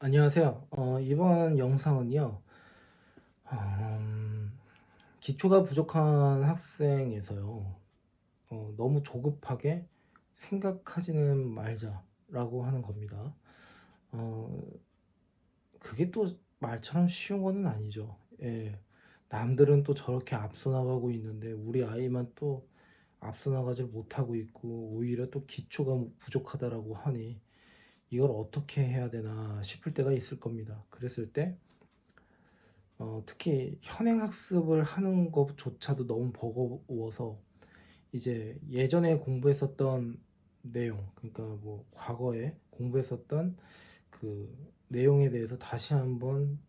안녕하세요. 이번 영상은요, 음, 기초가 부족한 학생에서요, 너무 조급하게 생각하지는 말자라고 하는 겁니다. 어, 그게 또 말처럼 쉬운 거는 아니죠. 예. 남들은 또 저렇게 앞서 나가고 있는데, 우리 아이만 또 앞서 나가질 못하고 있고, 오히려 또 기초가 부족하다라고 하니, 이걸 어떻게 해야 되나 싶을 때가 있을 겁니다. 그랬을 때, 특히 현행 학습을 하는 것조차도 너무 버거워서 이제 예전에 공부했었던 내용, 그러니까 뭐 과거에 공부했었던 그 내용에 대해서 다시 한번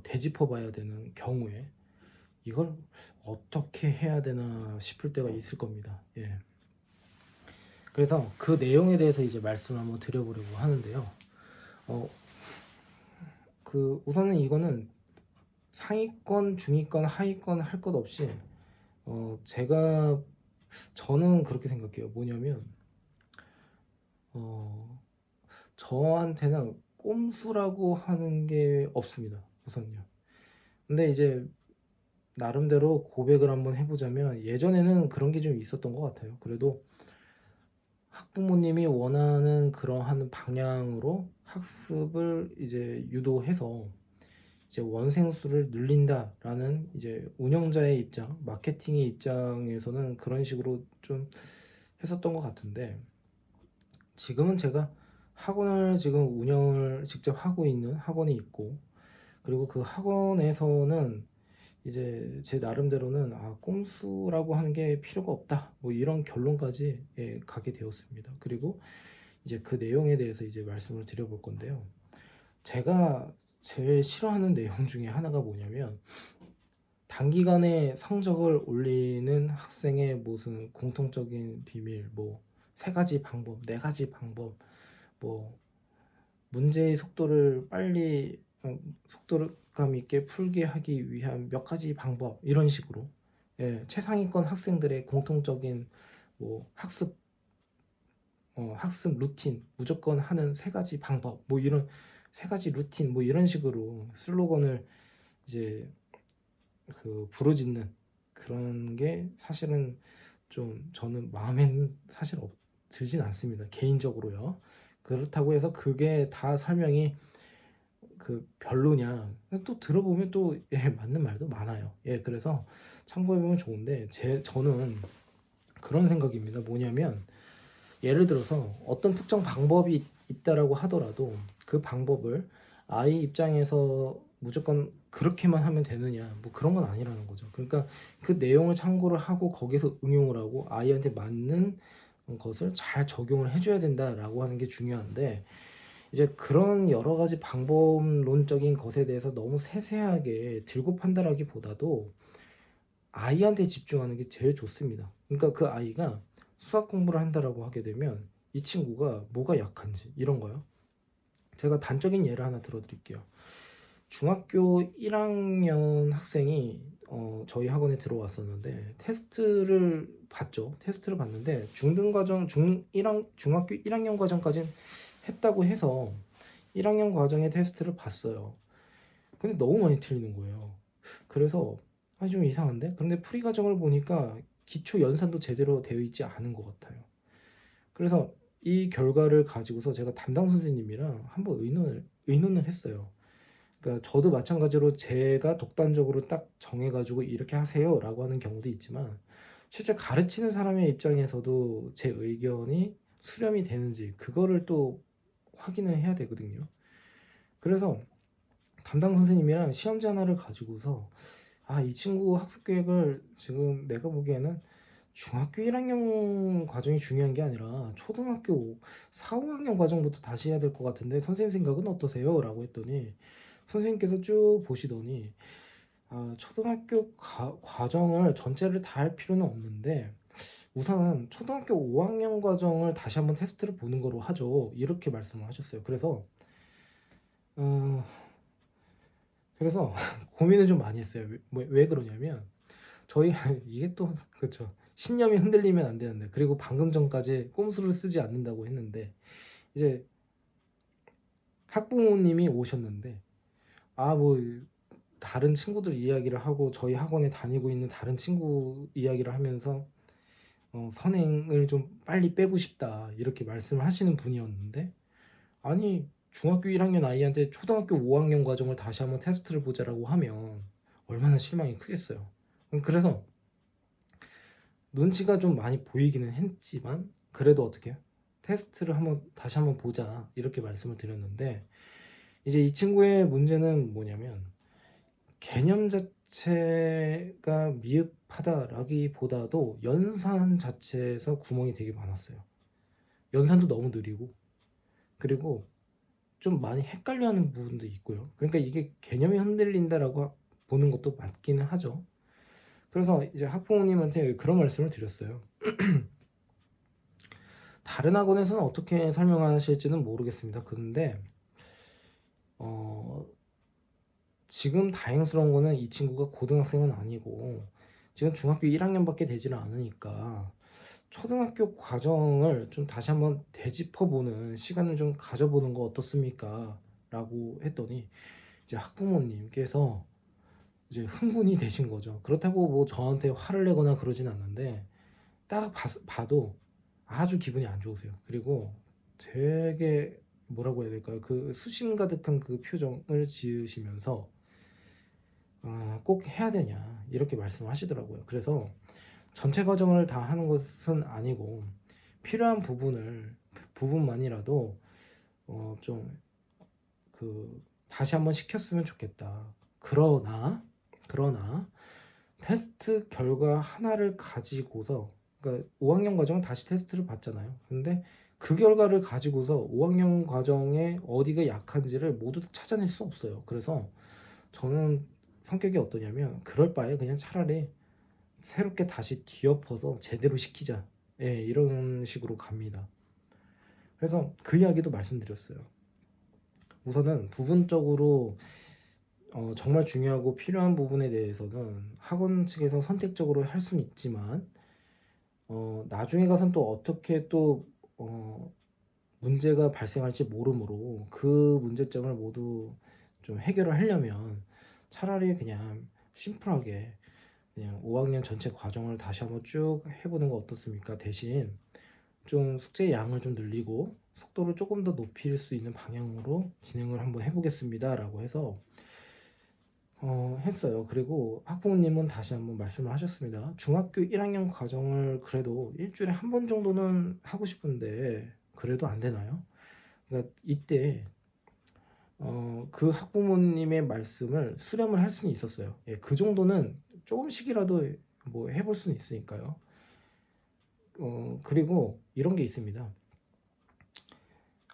되짚어 봐야 되는 경우에 이걸 어떻게 해야 되나 싶을 때가 있을 겁니다. 예. 그래서 그 내용에 대해서 이제 말씀을 한번 드려보려고 하는데요. 어, 우선은 이거는 상위권, 중위권, 하위권 할 것 없이 제가 저는 그렇게 생각해요. 뭐냐면 어, 저한테는 꼼수라고 하는 게 없습니다. 우선요. 근데 이제 나름대로 고백을 한번 해보자면 예전에는 그런 게 좀 있었던 것 같아요. 그래도 학부모님이 원하는 그러한 방향으로 학습을 이제 유도해서 이제 원생수를 늘린다라는 이제 운영자의 입장, 마케팅의 입장에서는 그런 식으로 좀 했었던 것 같은데 지금은 제가 학원을 지금 운영을 직접 하고 있는 학원이 있고 그리고 그 학원에서는 이제 제 나름대로는 꼼수라고 하는 게 필요가 없다 뭐 이런 결론까지 가게 되었습니다. 그리고 이제 그 내용에 대해서 이제 말씀을 드려볼 건데요. 제가 제일 싫어하는 내용 중에 하나가 뭐냐면 단기간에 성적을 올리는 학생의 무슨 공통적인 비밀, 뭐 세 가지 방법, 네 가지 방법, 뭐 문제의 속도를 빨리 속도감 있게 풀게 하기 위한 몇 가지 방법 이런 식으로 최상위권 학생들의 공통적인 뭐 학습 루틴 무조건 하는 세 가지 방법 뭐 이런 세 가지 루틴 뭐 이런 식으로 슬로건을 이제 부르짖는 그런 게 사실은 좀 저는 마음엔 사실 들진 않습니다. 개인적으로요. 그렇다고 해서 그게 다 설명이 별로냐? 또 들어보면 또 맞는 말도 많아요. 그래서 참고해 보면 좋은데 저는 그런 생각입니다. 뭐냐면 예를 들어서 어떤 특정 방법이 있다라고 하더라도 그 방법을 아이 입장에서 무조건 그렇게만 하면 되느냐 뭐 그런 건 아니라는 거죠. 그러니까 그 내용을 참고를 하고 거기서 응용을 하고 아이한테 맞는 것을 잘 적용을 해줘야 된다라고 하는 게 중요한데 이제 그런 여러 가지 방법론적인 것에 대해서 너무 세세하게 들고 판단하기보다도 아이한테 집중하는 게 제일 좋습니다. 그러니까 그 아이가 수학 공부를 한다라고 하게 되면 이 친구가 뭐가 약한지 이런 거요. 제가 단적인 예를 하나 들어드릴게요. 중학교 1학년 학생이 저희 학원에 들어왔었는데 테스트를 봤죠. 테스트를 봤는데 중등과정 중학교 1학년 과정까지는 했다고 해서 1학년 과정의 테스트를 봤어요. 근데 너무 많이 틀리는 거예요. 그래서 좀 이상한데? 그런데 풀이 과정을 보니까 기초 연산도 제대로 되어 있지 않은 것 같아요. 그래서 이 결과를 가지고서 제가 담당 선생님이랑 한번 의논을 했어요. 그러니까 저도 마찬가지로 제가 독단적으로 딱 정해가지고 이렇게 하세요라고 하는 경우도 있지만 실제 가르치는 사람의 입장에서도 제 의견이 수렴이 되는지 그거를 또 확인을 해야 되거든요. 그래서 담당 선생님이랑 시험지 하나를 가지고서 이 친구 학습 계획을 지금 내가 보기에는 중학교 1학년 과정이 중요한 게 아니라 초등학교 4, 5학년 과정부터 다시 해야 될 것 같은데 선생님 생각은 어떠세요? 라고 했더니 선생님께서 쭉 보시더니 초등학교 과정을 전체를 다 할 필요는 없는데 우선 초등학교 5학년 과정을 다시 한번 테스트를 보는 거로 하죠. 이렇게 말씀을 하셨어요. 어, 그래서 고민을 좀 많이 했어요. 왜 그러냐면 저희 이게 또 그렇죠. 신념이 흔들리면 안 되는데 그리고 방금 전까지 꼼수를 쓰지 않는다고 했는데 이제 학부모님이 오셨는데 뭐 다른 친구들 이야기를 하고 저희 학원에 다니고 있는 다른 친구 이야기를 하면서 선행을 좀 빨리 빼고 싶다 이렇게 말씀을 하시는 분이었는데, 아니 중학교 1학년 아이한테 초등학교 5학년 과정을 다시 한번 테스트를 보자라고 하면 얼마나 실망이 크겠어요. 그래서 눈치가 좀 많이 보이기는 했지만 그래도 어떻게 테스트를 다시 한번 보자 이렇게 말씀을 드렸는데, 이제 이 친구의 문제는 뭐냐면 개념 자체가 미흡하다라기보다도 연산 자체에서 구멍이 되게 많았어요. 연산도 너무 느리고, 그리고 좀 많이 헷갈려하는 부분도 있고요. 그러니까 이게 개념이 흔들린다라고 보는 것도 맞기는 하죠. 그래서 이제 학부모님한테 그런 말씀을 드렸어요. 다른 학원에서는 어떻게 설명하실지는 모르겠습니다. 그런데 지금 다행스러운 거는 이 친구가 고등학생은 아니고 지금 중학교 1학년밖에 되지는 않으니까 초등학교 과정을 좀 다시 한번 되짚어보는 시간을 좀 가져보는 거 어떻습니까? 라고 했더니 이제 학부모님께서 이제 흥분이 되신 거죠. 그렇다고 뭐 저한테 화를 내거나 그러진 않는데 딱 봐도 아주 기분이 안 좋으세요. 그리고 되게 뭐라고 해야 될까요? 그 수심 가득한 그 표정을 지으시면서 꼭 해야 되냐 이렇게 말씀하시더라고요. 그래서 전체 과정을 다 하는 것은 아니고 필요한 부분만이라도 좀 다시 한번 시켰으면 좋겠다. 그러나 테스트 결과 하나를 가지고서, 그러니까 5학년 과정은 다시 테스트를 받잖아요. 근데 그 결과를 가지고서 5학년 과정에 어디가 약한지를 모두 다 찾아낼 수 없어요. 그래서 저는 성격이 어떠냐면 그럴 바에 그냥 차라리 새롭게 다시 뒤엎어서 제대로 시키자, 이런 식으로 갑니다. 그래서 그 이야기도 말씀드렸어요. 우선은 부분적으로 정말 중요하고 필요한 부분에 대해서는 학원 측에서 선택적으로 할 수는 있지만 나중에 가서는 또 어떻게 또 문제가 발생할지 모르므로 그 문제점을 모두 좀 해결을 하려면 차라리 그냥 심플하게 그냥 5학년 전체 과정을 다시 한번 쭉 해보는 거 어떻습니까? 대신 좀 숙제 양을 좀 늘리고 속도를 조금 더 높일 수 있는 방향으로 진행을 한번 해보겠습니다 라고 해서 했어요. 그리고 학부모님은 다시 한번 말씀을 하셨습니다. 중학교 1학년 과정을 그래도 일주일에 한 번 정도는 하고 싶은데 그래도 안 되나요? 그러니까 이때 그 학부모님의 말씀을 수렴을 할 수는 있었어요. 그 정도는 조금씩이라도 뭐 해볼 수는 있으니까요. 그리고 이런 게 있습니다.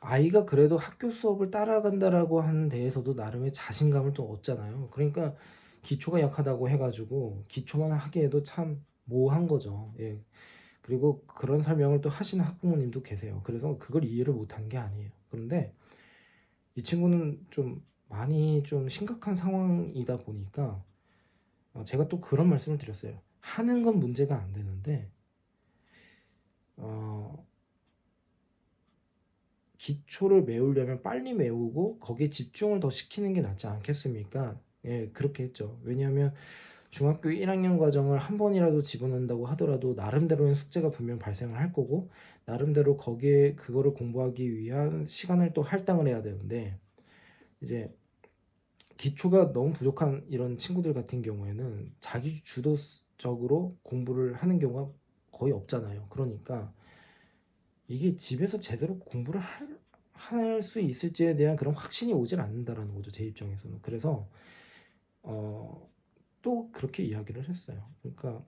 아이가 그래도 학교 수업을 따라간다라고 하는 데에서도 나름의 자신감을 또 얻잖아요. 그러니까 기초가 약하다고 해가지고 기초만 하기에도 참 모호한 거죠. 그리고 그런 설명을 또 하시는 학부모님도 계세요. 그래서 그걸 이해를 못하는 게 아니에요. 그런데 이 친구는 좀 많이 좀 심각한 상황이다 보니까 제가 또 그런 말씀을 드렸어요. 하는 건 문제가 안 되는데 기초를 메우려면 빨리 메우고 거기에 집중을 더 시키는 게 낫지 않겠습니까? 그렇게 했죠. 왜냐하면 중학교 1학년 과정을 한 번이라도 집어넣는다고 하더라도 나름대로의 숙제가 분명 발생을 할 거고 나름대로 거기에 그거를 공부하기 위한 시간을 또 할당을 해야 되는데, 이제 기초가 너무 부족한 이런 친구들 같은 경우에는 자기 주도적으로 공부를 하는 경우가 거의 없잖아요. 그러니까 이게 집에서 제대로 공부를 할 수 있을지에 대한 그런 확신이 오질 않는다라는 거죠, 제 입장에서는. 그래서 또 그렇게 이야기를 했어요. 그러니까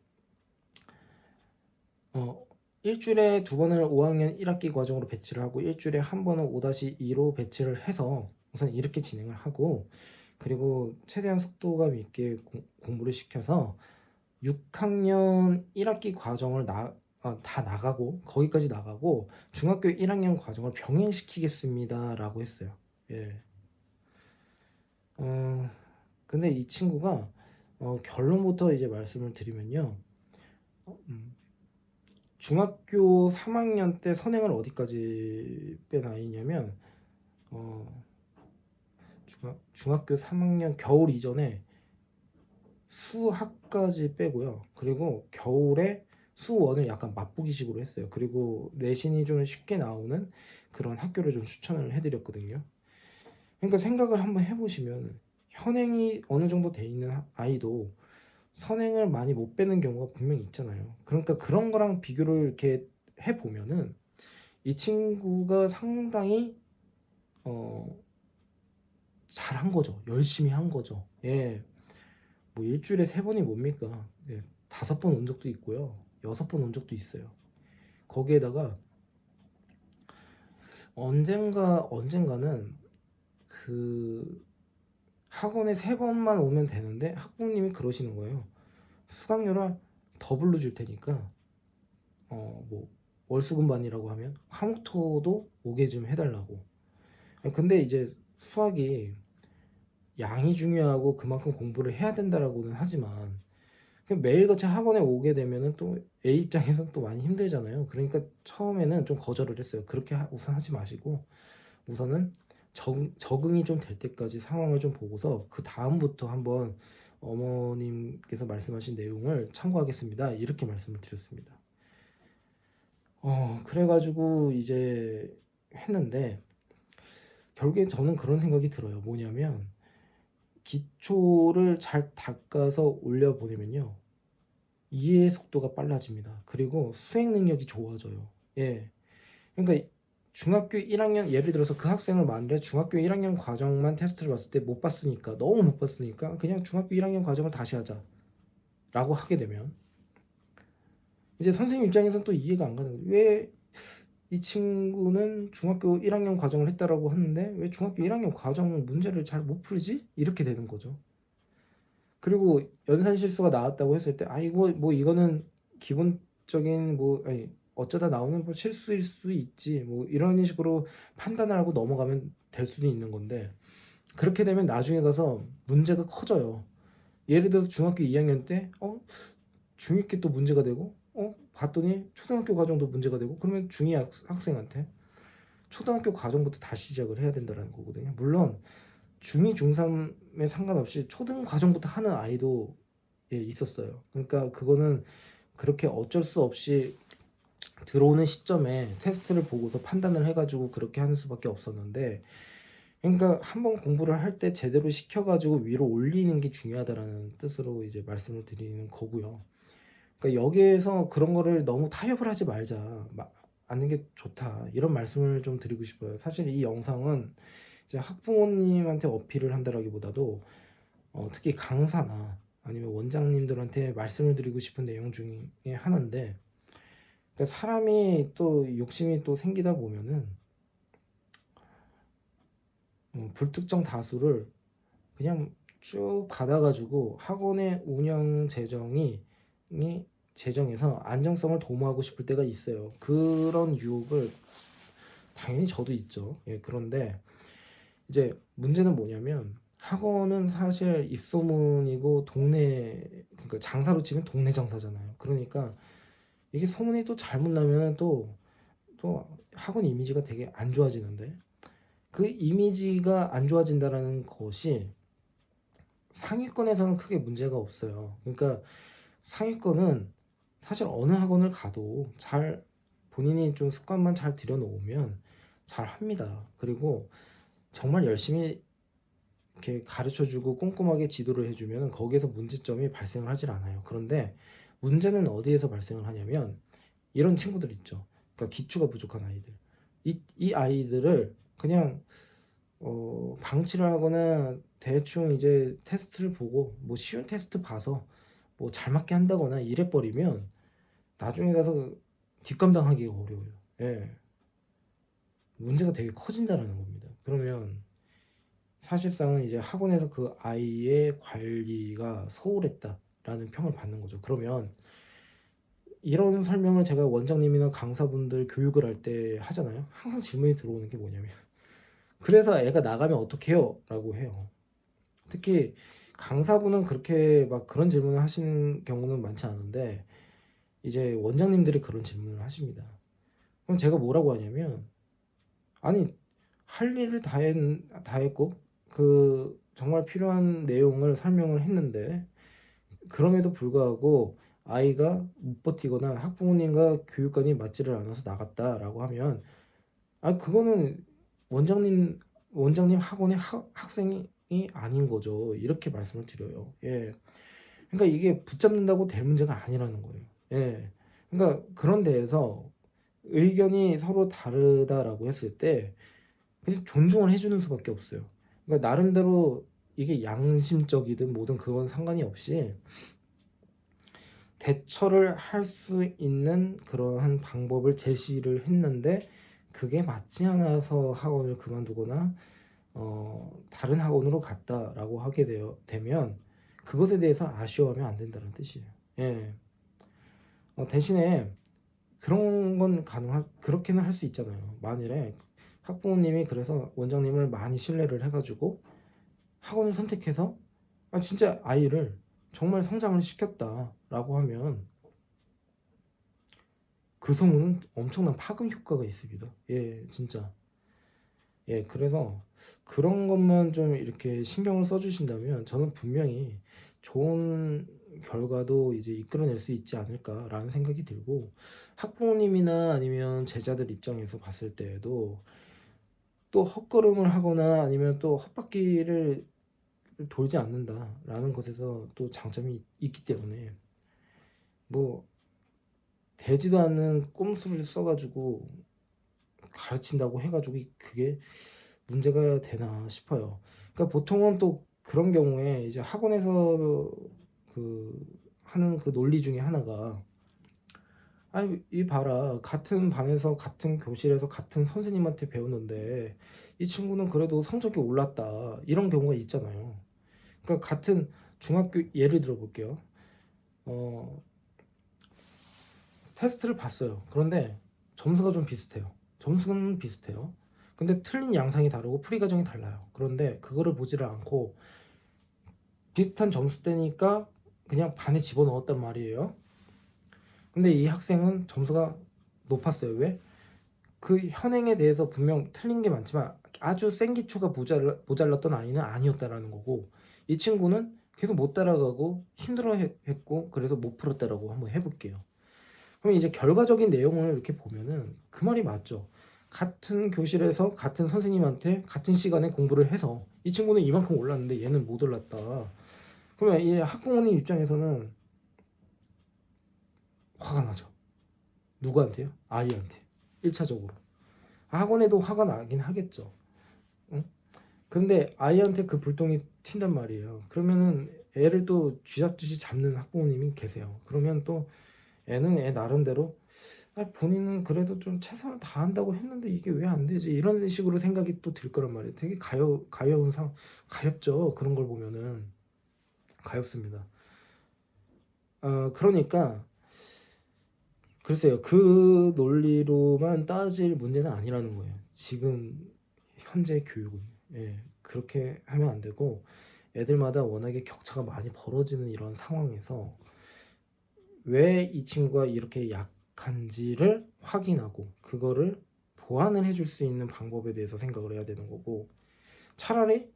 일주일에 두 번을 5학년 1학기 과정으로 배치를 하고 일주일에 한 번은 5-2로 배치를 해서 우선 이렇게 진행을 하고, 그리고 최대한 속도감 있게 공부를 시켜서 6학년 1학기 과정을 다 나가고 거기까지 나가고 중학교 1학년 과정을 병행시키겠습니다라고 했어요. 근데 이 친구가 결론부터 이제 말씀을 드리면요. 중학교 3학년 때 선행을 어디까지 뺀 아이냐면 중학교 3학년 겨울 이전에 수학까지 빼고요. 그리고 겨울에 수원을 약간 맛보기식으로 했어요. 그리고 내신이 좀 쉽게 나오는 그런 학교를 좀 추천을 해드렸거든요. 그러니까 생각을 한번 해보시면 현행이 어느 정도 돼 있는 아이도 선행을 많이 못 빼는 경우가 분명히 있잖아요. 그러니까 그런 거랑 비교를 이렇게 해보면은 이 친구가 상당히 어, 잘한 거죠. 열심히 한 거죠. 예, 뭐 일주일에 3번이 뭡니까? 예, 5번 온 적도 있고요. 6번 온 적도 있어요. 거기에다가 언젠가는 그 학원에 3번만 오면 되는데 학부모님이 그러시는 거예요. 수강료를 더블로 줄 테니까 뭐 월수금반이라고 하면 화목토도 오게 좀 해달라고. 근데 이제 수학이 양이 중요하고 그만큼 공부를 해야 된다라고는 하지만 매일같이 학원에 오게 되면은 또 A 입장에서는 또 많이 힘들잖아요. 그러니까 처음에는 좀 거절을 했어요. 그렇게 우선 하지 마시고 우선은 적응이 좀 될 때까지 상황을 좀 보고서 그 다음부터 한번 어머님께서 말씀하신 내용을 참고하겠습니다. 이렇게 말씀을 드렸습니다. 그래가지고 이제 했는데 결국에 저는 그런 생각이 들어요. 뭐냐면 기초를 잘 닦아서 올려보내면요. 이해의 속도가 빨라집니다. 그리고 수행 능력이 좋아져요. 예. 그러니까 중학교 1학년 예를 들어서 그 학생을 만약에 중학교 1학년 과정만 테스트를 봤을 때 못 봤으니까 너무 못 봤으니까 그냥 중학교 1학년 과정을 다시 하자라고 하게 되면 이제 선생님 입장에서는 또 이해가 안 가는 거예요. 왜 이 친구는 중학교 1학년 과정을 했다라고 하는데 왜 중학교 1학년 과정 문제를 잘 못 풀지? 이렇게 되는 거죠. 그리고 연산 실수가 나왔다고 했을 때 이거 뭐 이거는 기본적인 뭐 아니 어쩌다 나오는 뭐 실수일 수 있지 뭐 이런 식으로 판단을 하고 넘어가면 될 수도 있는 건데 그렇게 되면 나중에 가서 문제가 커져요. 예를 들어서 중학교 2학년 때 중2께 또 문제가 되고 봤더니 초등학교 과정도 문제가 되고 그러면 중2 학생한테 초등학교 과정부터 다시 시작을 해야 된다는 거거든요. 물론 중2, 중3에 상관없이 초등 과정부터 하는 아이도 있었어요. 그러니까 그거는 그렇게 어쩔 수 없이 들어오는 시점에 테스트를 보고서 판단을 해가지고 그렇게 하는 수밖에 없었는데 그러니까 한번 공부를 할 때 제대로 시켜가지고 위로 올리는 게 중요하다라는 뜻으로 이제 말씀을 드리는 거고요. 그러니까 여기에서 그런 거를 너무 타협을 하지 말자, 않는 게 좋다 이런 말씀을 좀 드리고 싶어요. 사실 이 영상은 이제 학부모님한테 어필을 한다라기보다도 특히 강사나 아니면 원장님들한테 말씀을 드리고 싶은 내용 중에 하나인데 그러니까 사람이 또 욕심이 또 생기다 보면은 불특정 다수를 그냥 쭉 받아가지고 학원의 운영 재정에서 안정성을 도모하고 싶을 때가 있어요. 그런 유혹을 당연히 저도 있죠. 예, 그런데 이제 문제는 뭐냐면 학원은 사실 입소문이고 그러니까 장사로 치면 동네 장사잖아요. 그러니까 이게 소문이 또 잘못 나면 또 학원 이미지가 되게 안 좋아지는데 그 이미지가 안 좋아진다라는 것이 상위권에서는 크게 문제가 없어요. 그러니까 상위권은 사실 어느 학원을 가도 잘 본인이 좀 습관만 잘 들여놓으면 잘 합니다. 그리고 정말 열심히 이렇게 가르쳐주고 꼼꼼하게 지도를 해주면 거기에서 문제점이 발생을 하질 않아요. 그런데 문제는 어디에서 발생을 하냐면 이런 친구들 있죠. 그러니까 기초가 부족한 아이들. 이 아이들을 그냥 방치를 하거나 대충 이제 테스트를 보고 뭐 쉬운 테스트 봐서 뭐 잘 맞게 한다거나 이래 버리면 나중에 가서 뒷감당하기가 어려워요. 예. 문제가 되게 커진다라는 겁니다. 그러면 사실상은 이제 학원에서 그 아이의 관리가 소홀했다라는 평을 받는 거죠. 그러면 이런 설명을 제가 원장님이나 강사분들 교육을 할 때 하잖아요. 항상 질문이 들어오는 게 뭐냐면 그래서 애가 나가면 어떡해요? 라고 해요. 특히 강사분은 그렇게 막 그런 질문을 하시는 경우는 많지 않은데 이제 원장님들이 그런 질문을 하십니다. 그럼 제가 뭐라고 하냐면 아니 할 일을 다 했고 그 정말 필요한 내용을 설명을 했는데 그럼에도 불구하고 아이가 못 버티거나 학부모님과 교육관이 맞지를 않아서 나갔다라고 하면 그거는 원장님 학원의 학생이 아닌 거죠. 이렇게 말씀을 드려요. 예. 그러니까 이게 붙잡는다고 될 문제가 아니라는 거예요. 예. 그러니까 그런 데에서 의견이 서로 다르다라고 했을 때 그냥 존중을 해주는 수밖에 없어요. 그러니까 나름대로 이게 양심적이든 뭐든 그건 상관이 없이 대처를 할 수 있는 그러한 방법을 제시를 했는데 그게 맞지 않아서 학원을 그만두거나 다른 학원으로 갔다라고 하게 되면 그것에 대해서 아쉬워하면 안 된다는 뜻이에요. 예. 대신에 그런 건 그렇게는 할 수 있잖아요. 만일에 학부모님이 그래서 원장님을 많이 신뢰를 해가지고 학원을 선택해서 진짜 아이를 정말 성장을 시켰다라고 하면 그 소문은 엄청난 파급 효과가 있습니다. 예, 진짜. 예, 그래서 그런 것만 좀 이렇게 신경을 써주신다면 저는 분명히 좋은 결과도 이제 이끌어낼 수 있지 않을까라는 생각이 들고 학부모님이나 아니면 제자들 입장에서 봤을 때에도 또 헛걸음을 하거나 아니면 또 헛바퀴를 돌지 않는다라는 것에서 또 장점이 있기 때문에 뭐 되지도 않는 꼼수를 써가지고 가르친다고 해가지고 그게 문제가 되나 싶어요. 그러니까 보통은 또 그런 경우에 이제 학원에서 하는 그 논리 중에 하나가 이 봐라 같은 반에서 같은 교실에서 같은 선생님한테 배우는데 이 친구는 그래도 성적이 올랐다 이런 경우가 있잖아요. 그러니까 같은 중학교 예를 들어 볼게요. 어, 테스트를 봤어요. 그런데 점수가 좀 비슷해요. 점수는 비슷해요. 근데 틀린 양상이 다르고 풀이 과정이 달라요. 그런데 그거를 보지를 않고 비슷한 점수대니까 그냥 반에 집어넣었단 말이에요. 근데 이 학생은 점수가 높았어요. 왜? 그 현행에 대해서 분명 틀린 게 많지만 아주 센 기초가 모자랐던 아이는 아니었다라는 거고 이 친구는 계속 못 따라가고 힘들어 했고 그래서 못 풀었다라고 한번 해볼게요. 그럼 이제 결과적인 내용을 이렇게 보면은 그 말이 맞죠. 같은 교실에서 같은 선생님한테 같은 시간에 공부를 해서 이 친구는 이만큼 올랐는데 얘는 못 올랐다. 그러면 이 학부모님 입장에서는 화가 나죠. 누구한테요? 아이한테. 1차적으로. 학원에도 화가 나긴 하겠죠. 응? 근데 아이한테 그 불똥이 튄단 말이에요. 그러면은 애를 또 쥐잡듯이 잡는 학부모님이 계세요. 그러면 또 애는 애 나름대로 본인은 그래도 좀 최선을 다한다고 했는데 이게 왜 안 되지? 이런 식으로 생각이 또 들 거란 말이에요. 되게 가엽죠. 그런 걸 보면은 가엽습니다. 그러니까 글쎄요. 그 논리로만 따질 문제는 아니라는 거예요. 지금 현재 교육은 그렇게 하면 안 되고 애들마다 워낙에 격차가 많이 벌어지는 이런 상황에서 왜 이 친구가 이렇게 약한지를 확인하고 그거를 보완을 해줄 수 있는 방법에 대해서 생각을 해야 되는 거고 차라리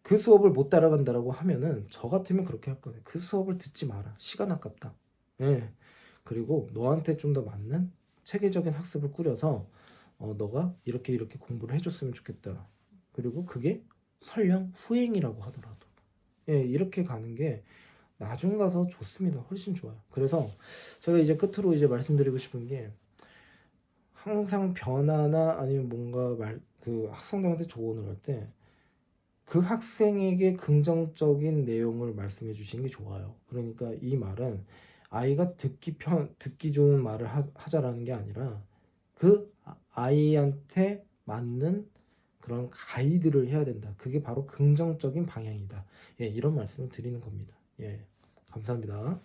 그 수업을 못 따라간다라고 하면은 저 같으면 그렇게 할 거예요. 그 수업을 듣지 마라. 시간 아깝다. 예. 그리고 너한테 좀 더 맞는 체계적인 학습을 꾸려서 너가 이렇게 이렇게 공부를 해줬으면 좋겠다. 그리고 그게 설령 후행이라고 하더라도 이렇게 가는 게 나중 가서 좋습니다. 훨씬 좋아요. 그래서 제가 이제 끝으로 이제 말씀드리고 싶은 게 항상 변화나 아니면 뭔가 그 학생들한테 조언을 할 때 그 학생에게 긍정적인 내용을 말씀해 주시는 게 좋아요. 그러니까 이 말은 아이가 듣기 좋은 말을 하자라는 게 아니라 그 아이한테 맞는 그런 가이드를 해야 된다. 그게 바로 긍정적인 방향이다. 이런 말씀을 드리는 겁니다. 감사합니다.